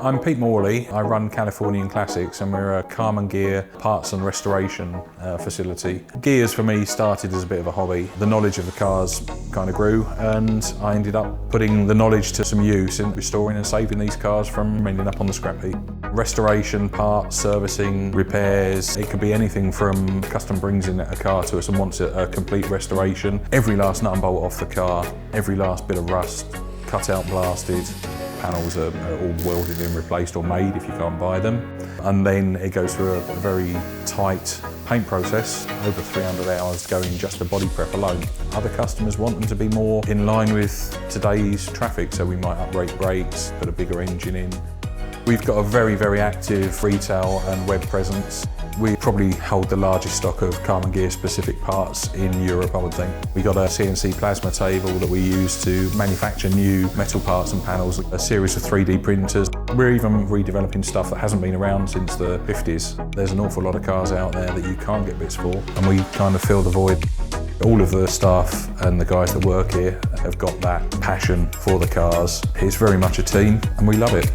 I'm Pete Morley. I run Californian Classics and we're a Karmann Ghia parts and restoration facility. Ghias for me started as a bit of a hobby. The knowledge of the cars kind of grew and I ended up putting the knowledge to some use in restoring and saving these cars from ending up on the scrap heap. Restoration, parts, servicing, repairs, it could be anything from custom brings in a car to us and wants a complete restoration. Every last nut and bolt off the car, every last bit of rust, cut out, blasted. Panels are all welded in, replaced or made if you can't buy them. And then it goes through a very tight paint process, over 300 hours going just to body prep alone. Other customers want them to be more in line with today's traffic, so we might uprate brakes, put a bigger engine in. We've got a very, very active retail and web presence. We probably hold the largest stock of Karmann Ghia specific parts in Europe, I would think. We've got a CNC plasma table that we use to manufacture new metal parts and panels, a series of 3D printers. We're even redeveloping stuff that hasn't been around since the 50s. There's an awful lot of cars out there that you can't get bits for, and we kind of fill the void. All of the staff and the guys that work here have got that passion for the cars. It's very much a team, and we love it.